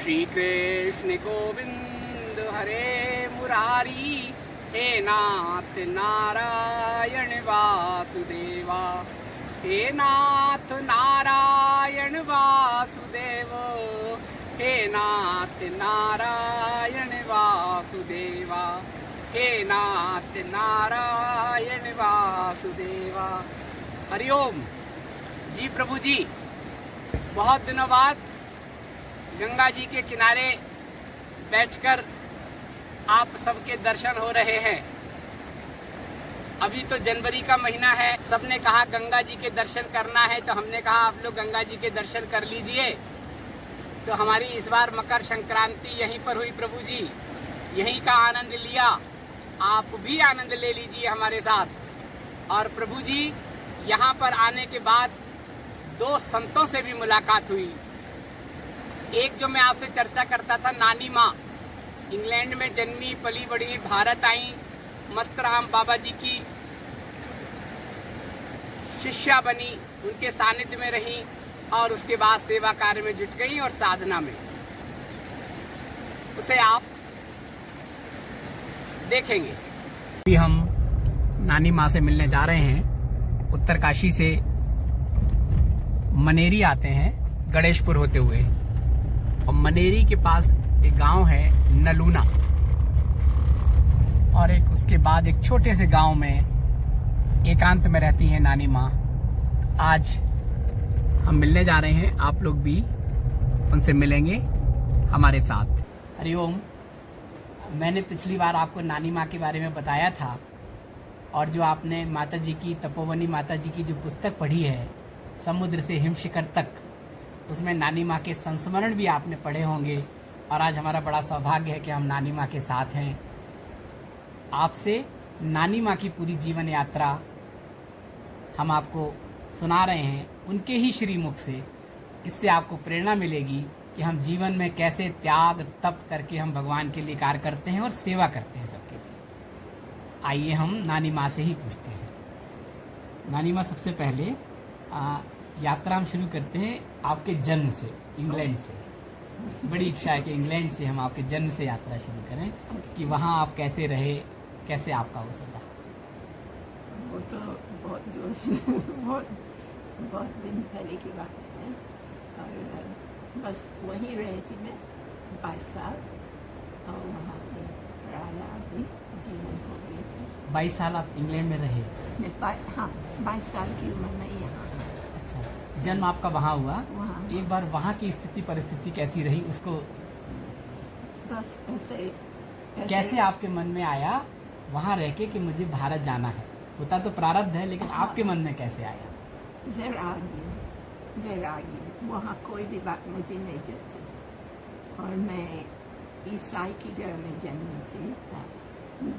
श्री कृष्ण गोविंद हरे मुरारी, हे नाथ नारायण वासुदेवा, हे नाथ नारायण वासुदेव, हे नाथ नारायण वासुदेवा, हे नाथ नारायण वासुदेवा। हरिओम जी। प्रभु जी, बहुत दिनों बाद गंगा जी के किनारे बैठकर आप सबके दर्शन हो रहे हैं। अभी तो जनवरी का महीना है, सबने कहा गंगा जी के दर्शन करना है, तो हमने कहा आप लोग गंगा जी के दर्शन कर लीजिए। तो हमारी इस बार मकर संक्रांति यहीं पर हुई। प्रभु जी, यहीं का आनंद लिया, आप भी आनंद ले लीजिए हमारे साथ। और प्रभु जी, यहाँ पर आने के बाद दो संतों से भी मुलाकात हुई। एक जो मैं आपसे चर्चा करता था, नानी माँ इंग्लैंड में जन्मी पली बड़ी, भारत आई, मस्तराम बाबा जी की शिष्या बनी, उनके सानिध्य में रही और उसके बाद सेवा कार्य में जुट गई और साधना में। उसे आप देखेंगे। अभी हम नानी माँ से मिलने जा रहे हैं। उत्तरकाशी से मनेरी आते हैं गणेशपुर होते हुए, और मनेरी के पास एक गांव है नलूना, और एक उसके बाद एक छोटे से गांव में एकांत में रहती है नानी माँ। आज हम मिलने जा रहे हैं, आप लोग भी उनसे मिलेंगे हमारे साथ। हरिओम। मैंने पिछली बार आपको नानी माँ के बारे में बताया था, और जो आपने माता जी की, तपोवनी माता जी की जो पुस्तक पढ़ी है, समुद्र से हिम शिखर तक, उसमें नानी माँ के संस्मरण भी आपने पढ़े होंगे। और आज हमारा बड़ा सौभाग्य है कि हम नानी माँ के साथ हैं। आपसे नानी माँ की पूरी जीवन यात्रा हम आपको सुना रहे हैं, उनके ही श्रीमुख से। इससे आपको प्रेरणा मिलेगी कि हम जीवन में कैसे त्याग तप करके हम भगवान के लिए कार्य करते हैं और सेवा करते हैं सबके लिए। आइए हम नानी माँ से ही पूछते हैं। नानी माँ, सबसे पहले यात्रा हम शुरू करते हैं आपके जन्म से, इंग्लैंड से। बड़ी इच्छा है कि इंग्लैंड से हम आपके जन्म से यात्रा शुरू करें, कि वहाँ आप कैसे रहे, कैसे आपका वो सब रहा। वो तो बहुत दूर बहुत दिन पहले की बात है, और बस वहीं रही थी मैं 22 साल, और वहाँ पे किराया भी जीवन हो गई थी। 22 साल आप इंग्लैंड में रहे? हाँ, 22 साल की उम्र में यहाँ। अच्छा, जन्म आपका वहाँ हुआ? वहाँ। एक बार वहाँ की स्थिति परिस्थिति कैसी रही, उसको बस ऐसे कैसे आपके मन में आया वहाँ रह के कि मुझे भारत जाना है? होता तो प्रारब्ध है, लेकिन आपके मन में कैसे आया? वैराग्य। वहाँ कोई भी बात मुझे नहीं जची, और मैं ईसाई की घर में जन्मी थी। हाँ।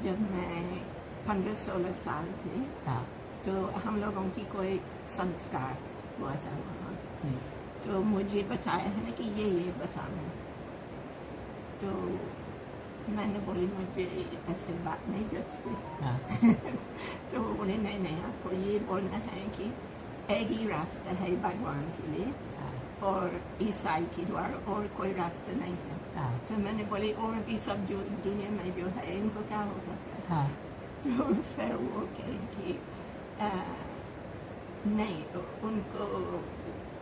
जब मैं 15-16 साल थी, हाँ। तो हम लोगों की कोई संस्कार हुआ था वहाँ, तो मुझे बताया है ना कि ये बताना। तो मैंने बोली मुझे ऐसे बात नहीं जचती। हाँ। तो वो बोले नहीं, आपको ये बोलना है कि एक ही रास्ता है भगवान के लिए, और ईसाई के द्वारा और कोई रास्ता नहीं है। हाँ। तो मैंने बोली और भी सब जो दुनिया में जो है, इनको क्या होता है? हाँ। तो फिर वो कहे कि नहीं, उनको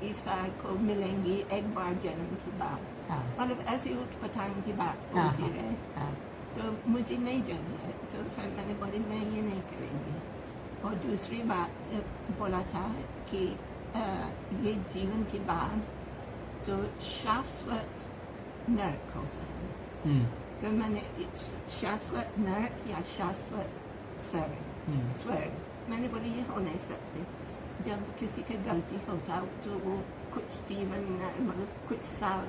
ईसाई को मिलेंगी एक बार जन्म के बाद। हाँ। मतलब ऐसी उठ पटांग की बात हाँ। होती रहे। हाँ। तो मुझे नहीं जज है, तो फिर मैंने बोली मैं ये नहीं करेंगी। और दूसरी बात बोला था कि ये जीवन के बाद तो शाश्वत नरक होता है। तो मैंने शाश्वत नरक या शाश्वत स्वर्ग, मैंने बोली ये हो नहीं सकते। जब किसी की गलती होता तो वो कुछ जीवन, मतलब कुछ साल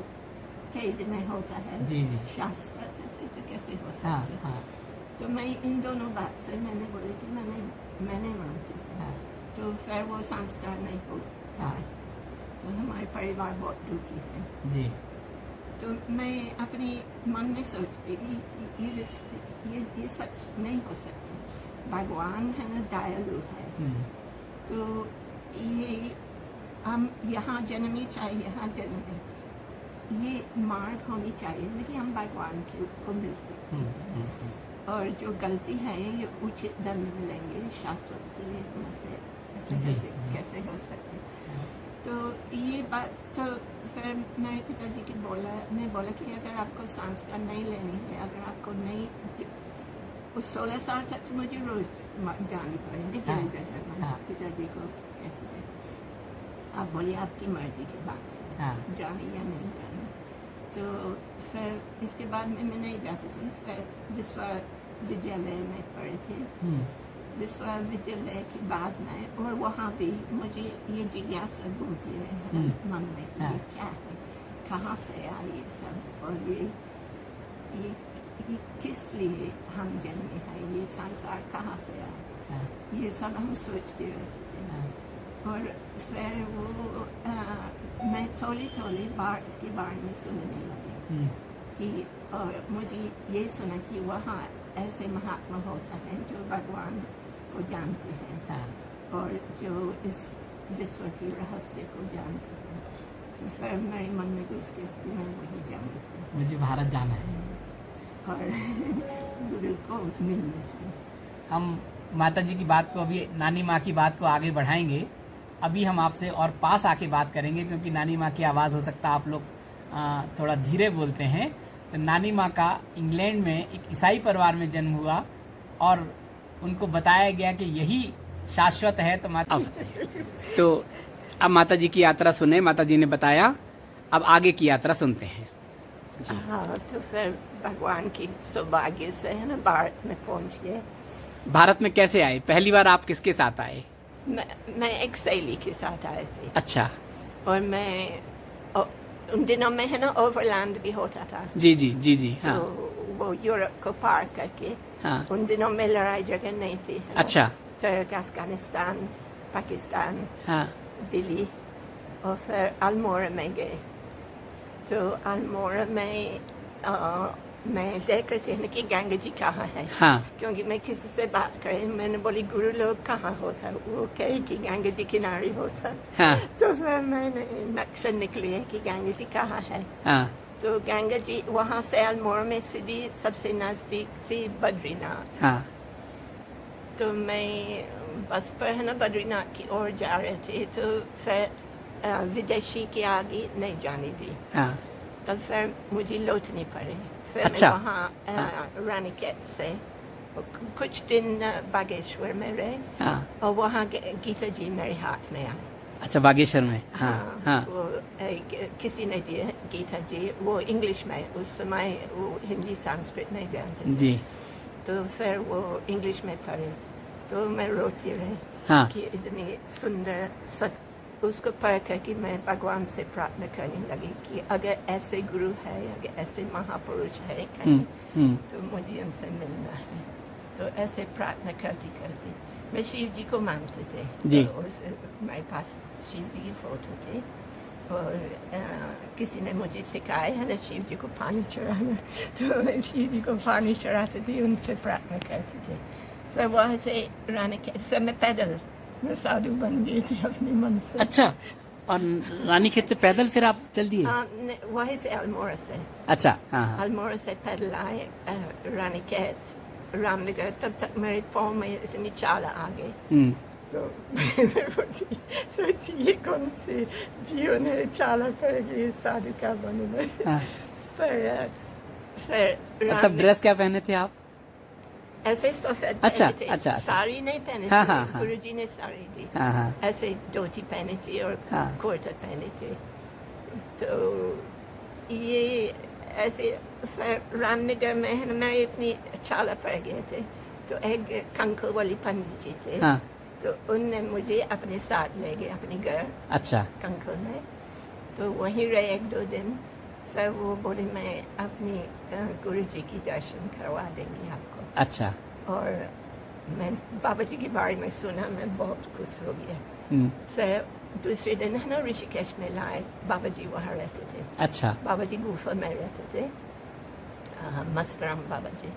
कैद में होता है। जी जी। शाश्वत ऐसे तो कैसे हो सकते? हाँ। हाँ। तो मैं इन दोनों बात से मैंने बोली कि मैं नहीं मानती। हाँ। तो फिर वो संस्कार नहीं हो। हाँ। तो हमारे परिवार बहुत दुखी है जी। तो मैं अपने मन में सोचती कि ये सच नहीं हो सकता। भगवान है ना, दयालु है। तो ये हम यहाँ जन्मे चाहे यहाँ जन्मे, ये मार्ग होनी चाहिए, लेकिन हम भगवान को मिल सकते हैं। और जो गलती है ये उचित दंड मिलेंगे शाश्वत के लिए हमसे, ऐसे कैसे हो सकते। तो ये बात तो फिर मेरे पिताजी ने बोला कि अगर आपको संस्कार नहीं लेनी है, अगर आपको नहीं, उस 16 साल तक तो मुझे रोज जानी पड़ेगी गिरजा। पिताजी को कहते थे आप बोलिए आपकी मर्जी की बात है, जानी या नहीं जानी। तो फिर इसके बाद में मैं नहीं जाती थी। फिर विश्वविद्यालय में पढ़े थे, विश्वविद्यालय के बाद में, और वहाँ भी मुझे ये जिज्ञासा घूमती रही मन में कि ये क्या है, कहाँ से आई ये सब, और ये किस लिए हम जन्मे हैं, ये संसार कहाँ से आया, ये सब हम सोचते रहते थे। और फिर वो मैं थोड़ी भारत के बारे में सुनने लगी कि, और मुझे ये सुना कि वहाँ ऐसे महात्मा होता है जो भगवान को जानते हैं और जो इस विश्व के रहस्य को जानते हैं। तो फिर मेरे मन में घुस गया कि मैं वही जाना है, मुझे भारत जाना है और गुरु को मिलना है। हम माता जी की बात को, अभी नानी माँ की बात को आगे बढ़ाएंगे। अभी हम आपसे और पास आके बात करेंगे, क्योंकि नानी माँ की आवाज़ हो सकता है आप लोग थोड़ा धीरे बोलते हैं। तो नानी माँ का इंग्लैंड में एक ईसाई परिवार में जन्म हुआ और उनको बताया गया कि यही शाश्वत है। तो अब माता जी की यात्रा सुने, माता जी ने बताया, अब आगे की यात्रा सुनते हैं। हाँ, तो फिर भगवान की सौभाग्य से है ना भारत में पहुंच गए। भारत में कैसे आए? पहली बार आप किसके साथ आए? मैं एक सहेली के साथ आए थे। अच्छा। और मैं उन दिनों में है ना ओवरलैंड भी होता था। जी जी जी जी। हाँ। तो वो यूरोप को पार करके, हाँ। उन दिनों में लड़ाई झगड़ नहीं थी। अच्छा। तो अफगानिस्तान, पाकिस्तान, हाँ। दिल्ली, और फिर अल्मोड़ा में गए। तो अल्मोड़ा में मैं देख रही थी कि गंगा जी कहाँ है। हाँ। क्योंकि मैं किसी से बात करी, मैंने बोली गुरु लोग कहाँ होता, वो कहे कि गंगा जी किनारे होता। हाँ। तो फिर मैंने नक्शा निकली है कि गंगा जी कहाँ है। हाँ। तो गंगा जी वहाँ से अल्मोड़ा में सीधी सबसे नजदीक थी बद्रीनाथ। हाँ। तो मैं बस पर है ना बद्रीनाथ की ओर जा रहे थे। तो फिर विदेशी के आगे नहीं जाने दी। हाँ। तो फिर मुझे लौटनी पड़ी। फिर अच्छा। मैं वहाँ रानीखेत से कुछ दिन बागेश्वर में रहे। हाँ। और वहाँ गीता जी मेरे हाथ में आई। अच्छा, बागेश्वर में। हाँ। हाँ। वो किसी ने दिए गीता जी, वो इंग्लिश में, उस समय वो हिंदी संस्कृत नहीं जानते थे। जी। तो फिर वो इंग्लिश में पढ़े। तो मैं रोती रही। हाँ। कि इतनी सुंदर सत्य उसको पढ़ कर कि मैं भगवान से प्रार्थना करने लगी कि अगर ऐसे गुरु है, अगर ऐसे महापुरुष है कहीं, तो मुझे उनसे मिलना है। तो ऐसे प्रार्थना करती करती मैं शिव जी को मानते थे। जी। तो मेरे पास शिव जी की फोटो थी, और किसी ने मुझे सिखाया है ना शिव जी को पानी चढ़ाना। तो मैं शिव जी को पानी चढ़ाती थी, उनसे प्रार्थना करती थी। फिर वहाँ से रानीखेत, फिर मैं पैदल साधु बन गई थी अपने मन से। अच्छा। और रानीखेत से पैदल फिर आप चल दिए? वहीं से अल्मोड़ा से। अच्छा। हाँ। अल्मोड़ा से पैदल आए रानीखेत, रामनगर। तब तक मेरे पाँव में इतनी चाल आ गई। तो सोचिए कौन से जीवन है चाला करेगी साधु का बनना। पर फिर तब ड्रेस क्या पहने थे आप? ऐसे सफेद अच्छा, पहने थे। अच्छा। साड़ी नहीं पहने हाँ, थे। हाँ, हाँ। गुरुजी ने साड़ी दी। हाँ। हाँ। ऐसे धोती पहनी थी और हाँ। कुर्ता पहने थे। तो ये ऐसे रामनगर में है ना, मेरे इतनी चाला पड़ गए थे। तो एक कंकल वाली पंडित जी थे। हाँ। तो उनने मुझे अपने साथ ले गए अपने घर। अच्छा। कंकल में। तो वहीं रहे 1-2 दिन। फिर वो बोले मैं अपनी गुरु जी की दर्शन करवा देंगी आपको। अच्छा। और मैं बाबा जी के बारे में सुना, मैं बहुत खुश हो गया। फिर दूसरे दिन है ना ऋषिकेश में लाए, बाबा जी वहाँ रहते थे। अच्छा। बाबा जी गुफा में रहते थे, मस्तराम बाबा जी।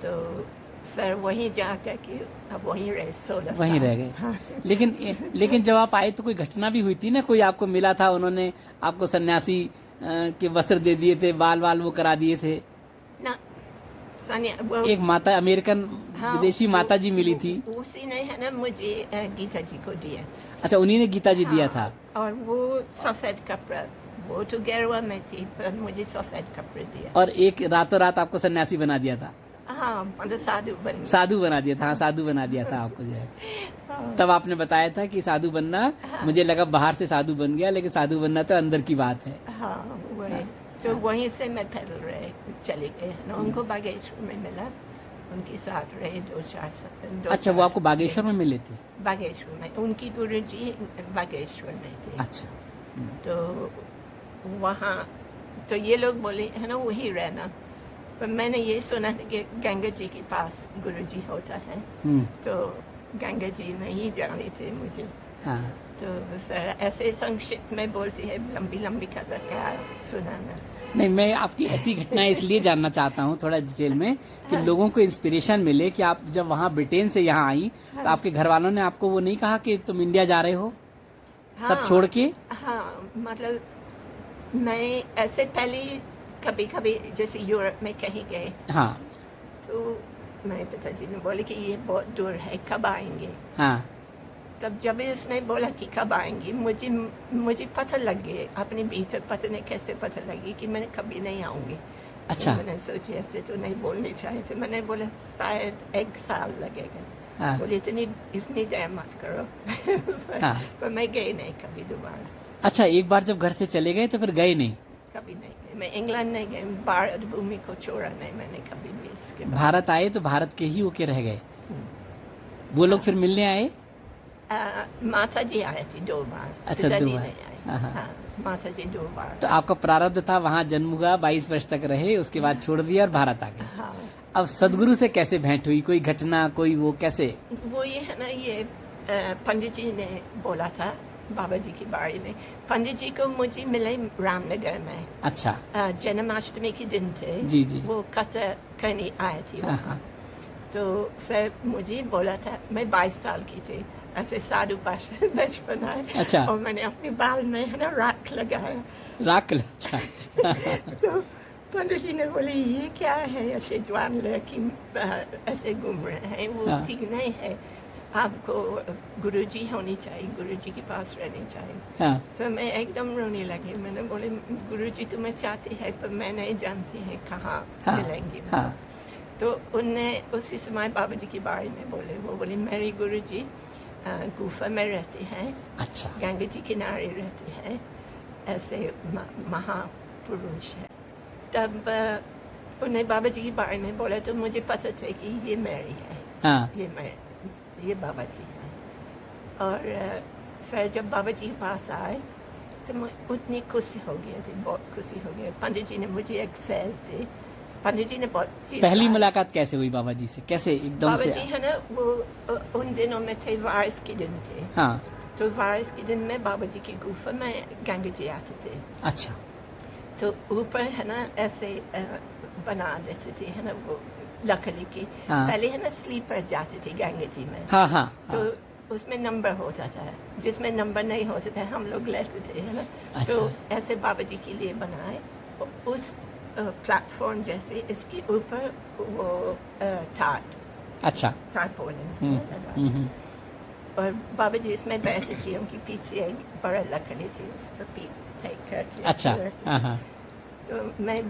तो फिर वहीं जाकर के अब वहीं रहे 16 साल। वहीं रह गए। हाँ। लेकिन जब आप आए तो कोई घटना भी हुई थी ना? कोई आपको मिला था, उन्होंने आपको सन्यासी के वस्त्र दे दिए थे, बाल बाल वो करा दिए थे? ना सानिया वो एक माता अमेरिकन हाँ, विदेशी माता जी मिली थी। उसी ने है ना मुझे गीता जी को दिया। अच्छा, उन्हीं ने गीता जी दिया था। और वो सफेद कपड़ा, वो तो गेरुआ में थी पर मुझे सफेद कपड़े दिया। और एक रातों रात आपको सन्यासी बना दिया था। हाँ मतलब साधु बना दिया था। हाँ, साधु बना दिया था आपको जो है। हाँ, तब आपने बताया था कि साधु बनना, मुझे लगा बाहर से साधु बन गया, लेकिन साधु बनना तो अंदर की बात है। हाँ वही। तो वहीं से मैं पैदल रहे चले गए ना, उनको बागेश्वर में मिला, उनके साथ रहे 2-4 सप्ताह। अच्छा, वो आपको बागेश्वर में मिले थे? बागेश्वर में, उनकी गुरु जी बागेश्वर में थे। अच्छा। तो वहाँ तो ये लोग बोले है ना वही रहना, पर मैंने ये सुना था कि गंगा जी के पास गुरु जी होता है, तो गंगा जी नहीं जाने थे मुझे। हाँ। तो फिर ऐसे संक्षिप्त में बोलती है, लंबी लंबी कथा क्या सुनाना। नहीं, मैं आपकी ऐसी घटनाएं इसलिए जानना चाहता हूँ थोड़ा डिटेल में कि लोगों को इंस्पिरेशन मिले कि आप जब वहाँ ब्रिटेन से यहाँ आई तो आपके घर वालों ने आपको वो नहीं कहा कि तुम इंडिया जा रहे हो सब छोड़ के? हाँ मतलब मैं ऐसे पहले कभी कभी जैसे यूरोप में कहीं गए, हाँ। तो मेरे पिताजी ने बोले कि ये बहुत दूर है, कब आएंगे? हाँ। तब जब इसने बोला कि कब आएंगी, मुझे पता लग गया अपने भीतर, पता नहीं कैसे पता लगी कि मैंने कभी नहीं आऊंगी। अच्छा। तो मैंने सोची ऐसे तो नहीं बोलनी चाहिए, तो मैंने बोला शायद 1 साल लगेगा। हाँ। बोले इतनी देर मत करो। हाँ। पर मैं गई नहीं कभी दोबारा। अच्छा, एक बार जब घर से चले गए तो फिर गए नहीं? कभी नहीं गई मैं, इंग्लैंड नहीं गई, भारत भूमि को छोड़ा नहीं मैंने कभी भी। इसके बाद भारत आए तो भारत के ही होके रह गए? वो लोग फिर मिलने आए? माता जी आए थे 2 बार। अच्छा, 2 बार। नहीं आए। हाँ। हाँ, माता जी 2 बार। तो आपका प्रारब्ध था, वहाँ जन्म हुआ, 22 वर्ष तक रहे, उसके बाद छोड़ दिया और भारत आ गए। हाँ। अब सदगुरु से कैसे भेंट हुई? कोई घटना, कोई वो कैसे? वो ये है ना, ये पंडित जी ने बोला था बाबा जी के बारे में। पंडित जी को मुझे मिले रामनगर में। अच्छा। जन्माष्टमी के दिन थे। जी जी। वो कथा करने आए थे हाँ, वहाँ। हाँ। तो फिर मुझे बोला था, मैं 22 साल की थी, ऐसे साधु बचपन आए। अच्छा। और मैंने अपने बाल में है ना राख लगाया। राख? अच्छा। तो पंडित जी ने बोले ये क्या है, ऐसे जवान लड़की ऐसे घूम रहे हैं, वो हाँ। ठीक नहीं है, आपको गुरुजी होनी चाहिए, गुरुजी के पास रहनी चाहिए। हाँ। तो मैं एकदम रोने लगी। मैंने बोले गुरुजी तुम्हें चाहती है पर मैं नहीं जानती है कहाँ हाँ। मिलेंगे। हाँ। तो उनने उसी समय बाबा जी के बारे में बोले। वो बोले मेरी गुरुजी गुफा में रहती हैं। अच्छा। गंगा जी किनारे रहती हैं, ऐसे महापुरुष है। तब उन्हें बाबा जी के बारे में बोला तो मुझे पता था कि ये मेरी है। हाँ। ये बाबा जी हैं। और फिर जब बाबा जी के पास आए तो मैं उतनी खुशी हो गई थी, बहुत खुशी हो गई। पंडित जी ने मुझे एक सेल दी। पंडित जी ने बहुत पहली मुलाकात कैसे हुई बाबा जी से? कैसे एकदम बाबा से? जी है ना, वो उन दिनों में थे, वारिस के दिन थे। हाँ। तो वारिस के दिन में बाबा जी की गुफा में गंगा जी आते थे। अच्छा। तो ऊपर है ना ऐसे बना देते थे है ना, वो लकड़ी की। हाँ। पहले है ना स्लीपर जाते थे गंगा जी में। हाँ हाँ। तो उसमें नंबर होता था, जिसमें नंबर नहीं होते थे हम लोग लेते थे है ना। अच्छा। तो ऐसे बाबा जी के लिए बनाए, उस प्लेटफॉर्म जैसे इसके ऊपर वो टाट। अच्छा। टारपोलिन। और बाबा जी इसमें बैठे थे, उनकी पीछे एक बड़ा लकड़ी थी, उस पर पीछे। अच्छा। हाँ हाँ। तो मैं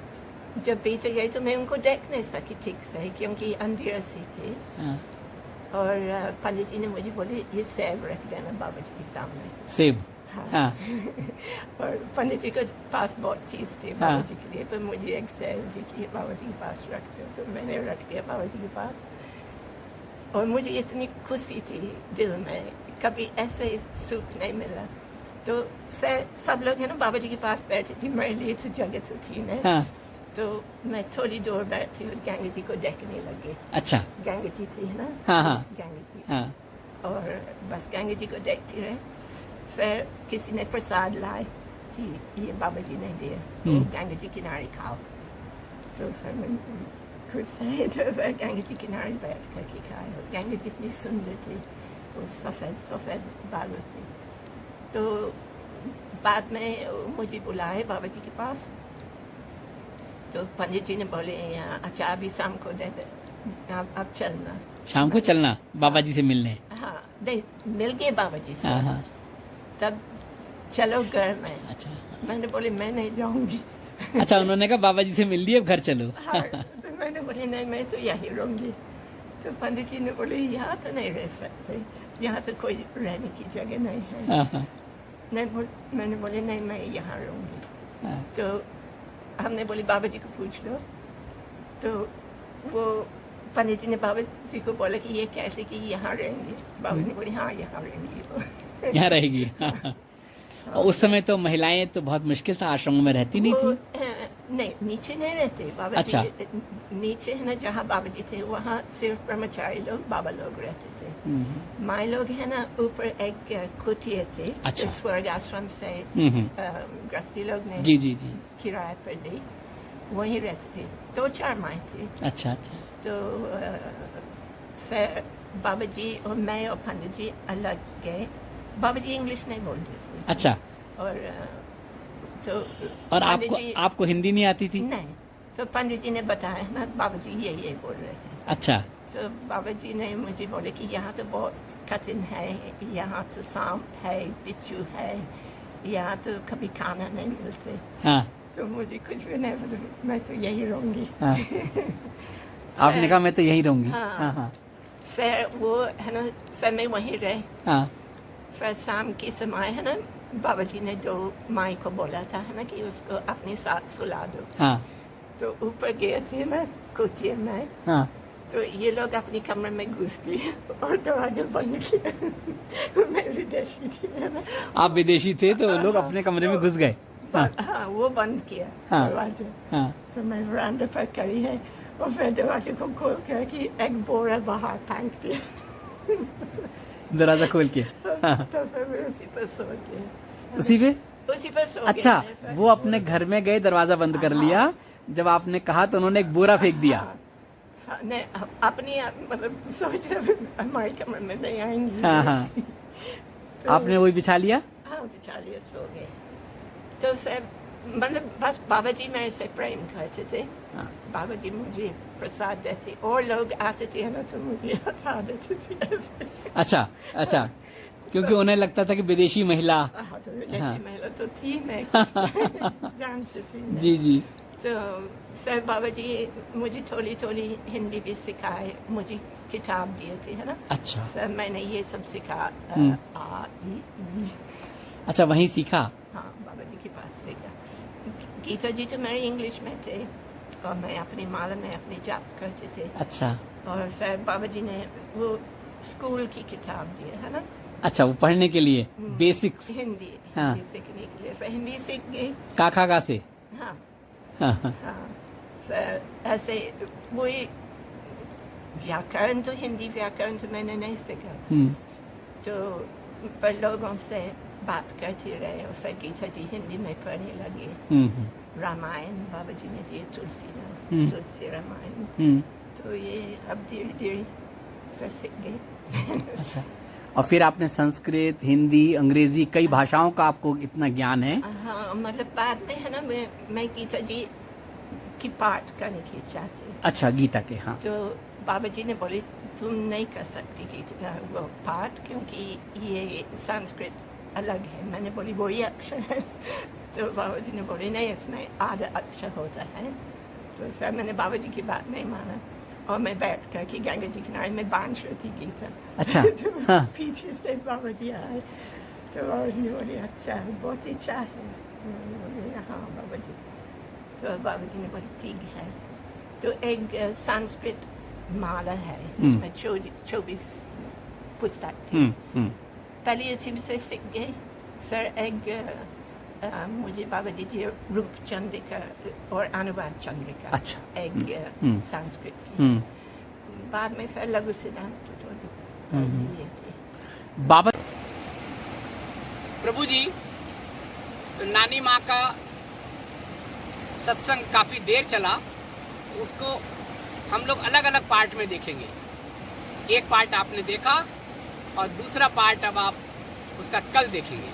जब पीछे गई तो मैं उनको देख नहीं सकी ठीक से, क्योंकि अंधेरा सी थी। हाँ। और पंडित जी ने मुझे बोले ये सेब रख देना बाबा जी के सामने। सेब? हाँ। हाँ। और पंडित जी के पास बहुत चीज थी हाँ। बाबा जी के लिए, पर मुझे एक सेब दिखी, बाबा जी के पास रख दो। तो मैंने रख दिया बाबा जी के पास। और मुझे इतनी खुशी थी दिल में, कभी ऐसे सुख नहीं मिला। तो फिर सब लोग है ना बाबा जी के पास बैठे थे, मेरे लिए तो जगह तो थी नहीं। हाँ। तो मैं थोड़ी दूर बैठी और गंगा जी को देखने लगी। अच्छा। गंगा जी थी है ना। हाँ हाँ। गंगा जी। हाँ। और बस गंगा जी को देखती रहे। फिर किसी ने प्रसाद लाए कि ये बाबा जी ने दिया, तो गंगा जी किनारे खाओ। तो फिर मैं खुद से तो फिर गंगा जी किनारे बैठ कर के खाए। गंगा जी इतनी सुंदर थी, वो सफ़ेद सफ़ेद बालों थी। तो बाद में मुझे बुलाए बाबा जी के पास, तो पंडित जी ने बोले अच्छा अभी शाम को दे दे, अब चलना। शाम को चलना बाबा जी से मिलने। हाँ, दे मिल गए बाबा जी से। हाँ हाँ। तब चलो घर में। अच्छा। मैंने बोली मैं नहीं जाऊंगी। अच्छा, उन्होंने कहा बाबा जी से मिल लिए अब घर चलो। हाँ, तो मैंने बोली नहीं, मैं तो यहीं रहूंगी। तो पंडित जी ने बोले यहाँ तो नहीं रह सकते, यहाँ तो कोई रहने की जगह नहीं है। हाँ हाँ। मैंने बोली नहीं, मैं यहाँ रहूंगी। हाँ। तो हमने बोली बाबा जी को पूछ लो। तो वो पंडित जी ने बाबा जी को बोला कि ये कहते कि यहाँ रहेंगे। बाबा ने बोली हाँ यहाँ रहेंगी। यहाँ रहेगी। हाँ हाँ। और उस समय तो महिलाएं तो बहुत मुश्किल था, आश्रमों में रहती नहीं थी। नहीं, नीचे नहीं रहते बाबा अच्छा। जी। नीचे है ना जहाँ बाबा जी थे, वहाँ सिर्फ ब्रह्मचारी लोग, बाबा लोग रहते थे। माई लोग है ना ऊपर एक कुटिया थे। अच्छा। स्वर्ग आश्रम से गृहस्थी लोग ने जी जी जी। किराए पर ली, वहीं रहते थे। 2-4 माई थी। अच्छा अच्छा। तो फिर बाबा जी और मैं और पंडित जी अलग गए। बाबा जी इंग्लिश नहीं बोलते थे। अच्छा। और तो और पंडित जी- आपको हिंदी नहीं आती थी? नहीं, तो पंडित जी ने बताया ना बाबा जी ये बोल रहे हैं। अच्छा। तो बाबा जी ने मुझे बोले कि यहाँ तो बहुत कठिन है, यहाँ तो सांप है, बिच्छू है, यहाँ तो कभी खाना नहीं मिलते। हाँ तो मुझे कुछ भी नहीं पता, मैं तो यही रहूंगी। हाँ। आपने कहा मैं तो यहीं रहूंगी। हाँ। हाँ हाँ। फिर वो है ना, फिर मैं वहीं रहे। हाँ। फिर शाम के समय है ना, बाबा जी ने 2 माई को बोला था है ना कि उसको अपने साथ सुला दो। हाँ तो ऊपर गए थे ना कुटिया में, हाँ। तो ये लोग अपने कमरे में घुस गए और दरवाजा बंद किया। मैं विदेशी थी है ना। आप विदेशी थे तो लोग अपने कमरे में घुस गए। हाँ हाँ, वो बंद किया हाँ। दरवाजा। हाँ। तो मैं वरांडा पर खड़ी है और फिर दरवाजे को खोल कर कि एक बोरा बाहर फेंक दिया। दरवाजा खोल के। हाँ। तो फिर मैं उसी पर सो गया। उसी पे? उसी पर सो अच्छा, गया मैं। वो अपने घर में गए, दरवाजा बंद कर लिया। जब आपने कहा तो उन्होंने एक बोरा फेंक दिया। हाँ, नहीं, अपनी मतलब सोच रहे हमारे कमरे में नहीं आएंगी। हाँ हाँ। तो- आपने वही बिछा लिया? हाँ, बिछा लिया, सो गए। तो फिर मतलब बस बाबा जी मेरे से प्रेम करते थे। हाँ। बाबा जी मुझे प्रसाद देते, और लोग आते थे ना तो मुझे हटा देते थे। अच्छा अच्छा, क्योंकि उन्हें लगता था कि विदेशी महिला। हाँ, तो विदेशी हाँ। महिला तो थी, मैं जानती थी मैं। जी जी। तो फिर बाबा जी मुझे थोड़ी थोड़ी हिंदी भी सिखाए, मुझे किताब दिए थे है ना। अच्छा। फिर मैंने ये सब सीखा, आ ई ई। अच्छा, वहीं सीखा? हाँ, बाबा जी के पास सीखा। गीता जी तो मेरे इंग्लिश में थे और मैं अपनी माला में अपनी जाप करते थे। अच्छा और फिर बाबा जी ने वो स्कूल की किताब दी है ना। अच्छा, वो पढ़ने के लिए बेसिक्स। हिंदी हाँ। सीखने के लिए फिर हिंदी सीख गई। काका का से। हाँ हाँ हाँ। हाँ। फिर ऐसे वही व्याकरण, तो हिंदी व्याकरण तो मैंने नहीं सीखा। तो पर लोगों से बात करती रहे और फिर गीता जी हिंदी में पढ़ने लगे। रामायण बाबा जी ने दिए, तुलसी रामायण। तो ये अब धीरे धीरे फिर सीख गए। अच्छा, और फिर आपने संस्कृत, हिंदी, अंग्रेजी, कई भाषाओं का आपको इतना ज्ञान है? हाँ, मतलब बाद में है ना, मैं गीता जी की पाठ करने की इच्छा थी। अच्छा, गीता के। हाँ। तो बाबा जी ने बोले तुम नहीं कर सकती गीता वो पाठ, क्योंकि ये संस्कृत अलग है। मैंने बोली वही अक्षर है। तो बाबा जी ने बोले नहीं, इसमें आधा अक्षर होता है। तो फिर मैंने बाबा जी की बात नहीं माना और मैं बैठ कर कि गंगा जी किनारे में बांध रही थी गीता। अच्छा। तो हाँ। पीछे से बाबा जी आए, तो बाबा जी बोले अच्छा बहुत इच्छा है। मैंने बोली हाँ बाबा जी। तो बाबा जी ने बोले ठीक है। तो एक संस्कृत माला है, इसमें 24 पुस्तक थी। पहले इसी से सीख गए। फिर एक मुझे बाबा जी की रूप चंद्रिका और अनुवाद चंद्रिका। अच्छा। एक संस्कृत की। बाद में फिर लघु सिद्धांत लिए थे। बाबा प्रभु जी, तो नानी माँ का सत्संग काफी देर चला, उसको हम लोग अलग अलग पार्ट में देखेंगे। एक पार्ट आपने देखा और दूसरा पार्ट अब आप उसका कल देखेंगे।